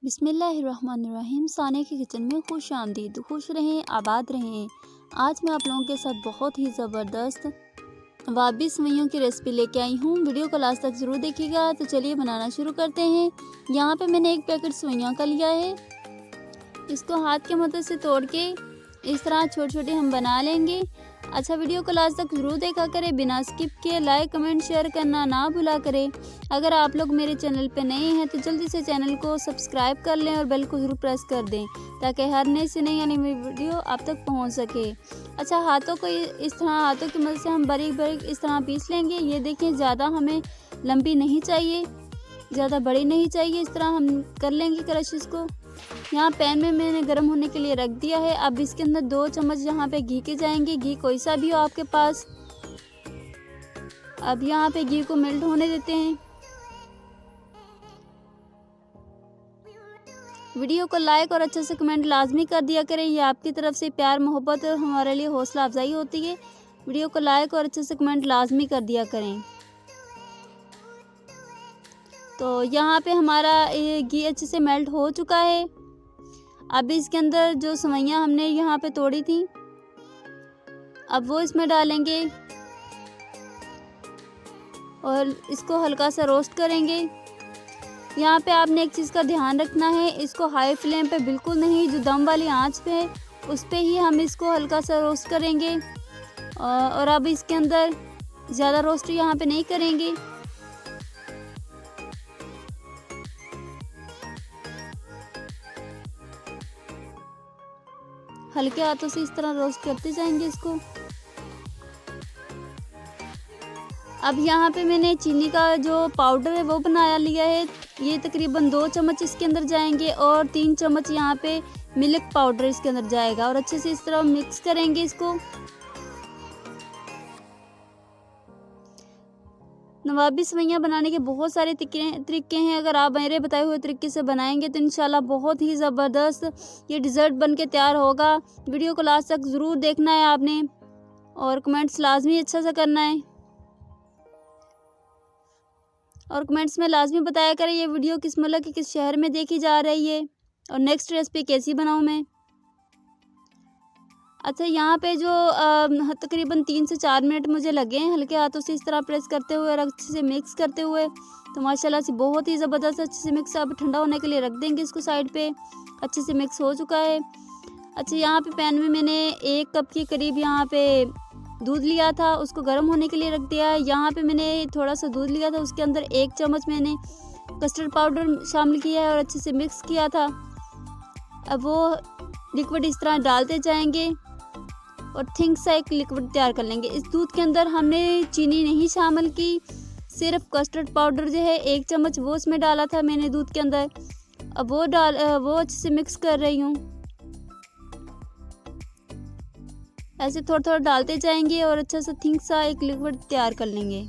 बिस्मिल्लाहिर्रहमानिर्रहीम। सानिया की किचन में खुश आमदीद। खुश रहें, आबाद रहें। आज मैं आप लोगों के साथ बहुत ही ज़बरदस्त वाबी सेवइयों की रेसिपी लेके आई हूँ। वीडियो को लास्ट तक ज़रूर देखिएगा। तो चलिए बनाना शुरू करते हैं। यहाँ पे मैंने एक पैकेट सेवइयों का लिया है। इसको हाथ की मदद से तोड़ के इस तरह छोटे छोटे हम बना लेंगे। अच्छा, वीडियो को लास्ट तक ज़रूर देखा करें, बिना स्किप किए। लाइक कमेंट शेयर करना ना भूला करें। अगर आप लोग मेरे चैनल पे नए हैं तो जल्दी से चैनल को सब्सक्राइब कर लें और बेल को ज़रूर प्रेस कर दें, ताकि हर नई से नई आने वाली वीडियो आप तक पहुंच सके। अच्छा, हाथों को इस तरह हाथों की मदद से हम बारीक बारीक इस तरह पीस लेंगे। ये देखें, ज़्यादा हमें लंबी नहीं चाहिए, ज़्यादा बड़ी नहीं चाहिए। इस तरह हम कर लेंगे क्रश इसको। यहाँ पैन में मैंने गर्म होने के लिए रख दिया है। अब इसके अंदर 2 चम्मच यहाँ पे घी के जाएंगे। घी कोई सा भी हो आपके पास। अब यहाँ पे घी को मेल्ट होने देते हैं। वीडियो को लाइक और अच्छे से कमेंट लाजमी कर दिया करें। ये आपकी तरफ से प्यार मोहब्बत और हमारे लिए हौसला अफजाई होती है। वीडियो को लाइक और अच्छे से कमेंट लाजमी कर दिया करें। तो यहाँ पे हमारा ये घी अच्छे से मेल्ट हो चुका है। अब इसके अंदर जो सेवइयाँ हमने यहाँ पे तोड़ी थी, अब वो इसमें डालेंगे और इसको हल्का सा रोस्ट करेंगे। यहाँ पे आपने एक चीज़ का ध्यान रखना है, इसको हाई फ्लेम पे बिल्कुल नहीं, जो दम वाली आंच पे है उस पे ही हम इसको हल्का सा रोस्ट करेंगे। और अब इसके अंदर ज़्यादा रोस्ट यहाँ पे नहीं करेंगे। हल्के हाथों से इस तरह रोस्ट करते जाएंगे इसको। अब यहाँ पे मैंने चीनी का जो पाउडर है वो बनाया लिया है। ये तकरीबन 2 चम्मच इसके अंदर जाएंगे और 3 चम्मच यहाँ पे मिल्क पाउडर इसके अंदर जाएगा। और अच्छे से इस तरह मिक्स करेंगे इसको। नवाबी सेवइयाँ बनाने के बहुत सारे तरीके हैं। अगर आप मेरे बताए हुए तरीके से बनाएंगे तो इंशाल्लाह बहुत ही ज़बरदस्त ये डिज़र्ट बन के तैयार होगा। वीडियो को लास्ट तक ज़रूर देखना है आपने और कमेंट्स लाजमी अच्छा सा करना है। और कमेंट्स में लाजमी बताया करें ये वीडियो किस मुल्क के किस शहर में देखी जा रही है और नेक्स्ट रेसिपी कैसी बनाऊँ मैं। अच्छा, यहाँ पे जो तकरीबन 3 से 4 मिनट मुझे लगे हैं हल्के हाथों से इस तरह प्रेस करते हुए और अच्छे से मिक्स करते हुए। तो माशाल्लाह से बहुत ही ज़बरदस्त अच्छे से मिक्स। अब ठंडा होने के लिए रख देंगे इसको साइड पे। अच्छे से मिक्स हो चुका है। अच्छा, यहाँ पे पैन में मैंने 1 कप के करीब यहाँ पे दूध लिया था, उसको गर्म होने के लिए रख दिया है। यहाँ पे मैंने थोड़ा सा दूध लिया था, उसके अंदर 1 चम्मच मैंने कस्टर्ड पाउडर शामिल किया है और अच्छे से मिक्स किया था। अब वो लिक्विड इस तरह डालते जाएंगे और थिक सा एक लिक्विड तैयार कर लेंगे। इस दूध के अंदर हमने चीनी नहीं शामिल की, सिर्फ कस्टर्ड पाउडर जो है 1 चम्मच वो इसमें डाला था मैंने दूध के अंदर। अब वो अच्छे से मिक्स कर रही हूँ। ऐसे थोड़ा थोड़ा डालते जाएंगे और अच्छा सा थिक सा एक लिक्विड तैयार कर लेंगे।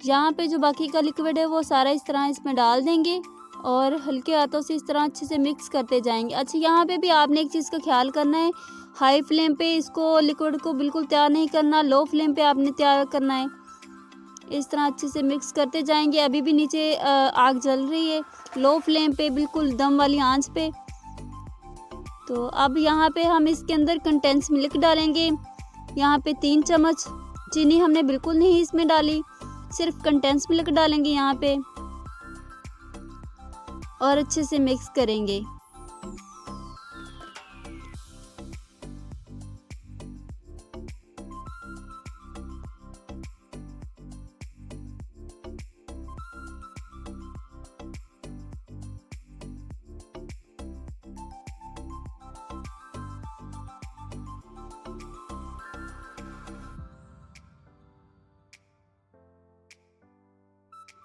यहाँ पे जो बाकी का लिक्विड है वो सारा इस तरह इसमें डाल देंगे और हल्के हाथों से इस तरह अच्छे से मिक्स करते जाएंगे। अच्छा, यहाँ पे भी आपने एक चीज़ का ख्याल करना है, हाई फ्लेम पे इसको लिक्विड को बिल्कुल तैयार नहीं करना, लो फ्लेम पे आपने तैयार करना है। इस तरह अच्छे से मिक्स करते जाएंगे। अभी भी नीचे आग जल रही है, लो फ्लेम पे बिल्कुल दम वाली आंच पे। तो अब यहाँ पे हम इसके अंदर कंडेंस मिल्क डालेंगे। यहाँ पे 3 चम्मच। चीनी हमने बिल्कुल नहीं इसमें डाली, सिर्फ कंडेंस मिल्क डालेंगे यहाँ पे और अच्छे से मिक्स करेंगे।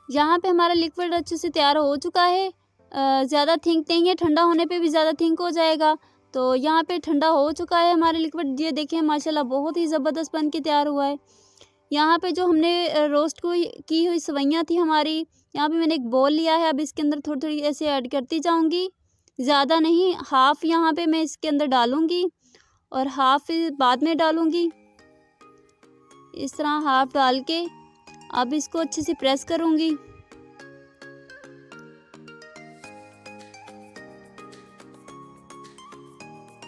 यहाँ पे हमारा लिक्विड अच्छे से तैयार हो चुका है। ज़्यादा थिक नहीं है, ठंडा होने पे भी ज़्यादा थिक हो जाएगा। तो यहाँ पे ठंडा हो चुका है हमारा लिक्विड। ये देखें माशाल्लाह बहुत ही ज़बरदस्त बन के तैयार हुआ है। यहाँ पे जो हमने रोस्ट की हुई सेवइयाँ थी हमारी, यहाँ पे मैंने एक बोल लिया है। अब इसके अंदर थोड़ी थोड़ी ऐसे ऐड करती जाऊँगी, ज़्यादा नहीं, हाफ़ यहाँ पे मैं इसके अंदर डालूँगी और हाफ़ बाद में डालूँगी। इस तरह हाफ़ डाल के अब इसको अच्छे से प्रेस करूँगी।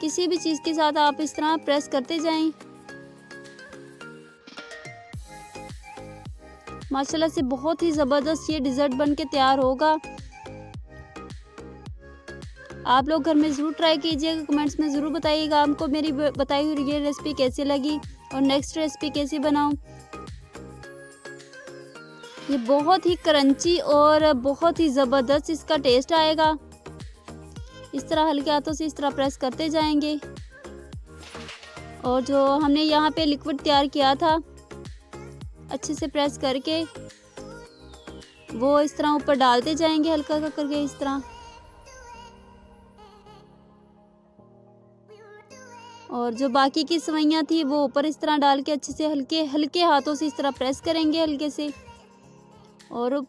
किसी भी चीज़ के साथ आप इस तरह प्रेस करते जाएं। माशाल्लाह से बहुत ही ज़बरदस्त ये डिज़र्ट बन के तैयार होगा। आप लोग घर में ज़रूर ट्राई कीजिएगा, कमेंट्स में ज़रूर बताइएगा आपको मेरी बताई हुई ये रेसिपी कैसी लगी और नेक्स्ट रेसिपी कैसे बनाऊं। ये बहुत ही क्रंची और बहुत ही ज़बरदस्त इसका टेस्ट आएगा। इस तरह हल्के हाथों से इस तरह प्रेस करते जाएंगे और जो हमने यहाँ पे लिक्विड तैयार किया था अच्छे से प्रेस करके वो इस तरह ऊपर डालते जाएंगे हल्का हल्का करके इस तरह। और जो बाकी की सेवइयाँ थी वो ऊपर इस तरह डाल के अच्छे से हल्के हल्के हाथों से इस तरह प्रेस करेंगे हल्के से। और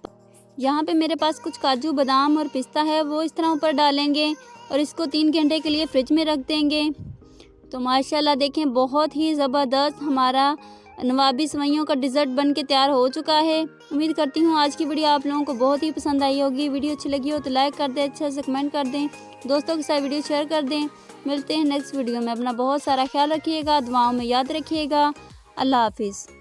यहाँ पे मेरे पास कुछ काजू बादाम और पिस्ता है, वो इस तरह ऊपर डालेंगे और इसको 3 घंटे के लिए फ्रिज में रख देंगे। तो माशाल्लाह देखें बहुत ही ज़बरदस्त हमारा नवाबी सेवइयों का डिज़र्ट बन के तैयार हो चुका है। उम्मीद करती हूँ आज की वीडियो आप लोगों को बहुत ही पसंद आई होगी। वीडियो अच्छी लगी हो तो लाइक कर दें, अच्छा से कमेंट कर दें, दोस्तों के साथ वीडियो शेयर कर दें। मिलते हैं नेक्स्ट वीडियो में। अपना बहुत सारा ख्याल रखिएगा, दुआओं में याद रखिएगा। अल्लाह हाफिज़।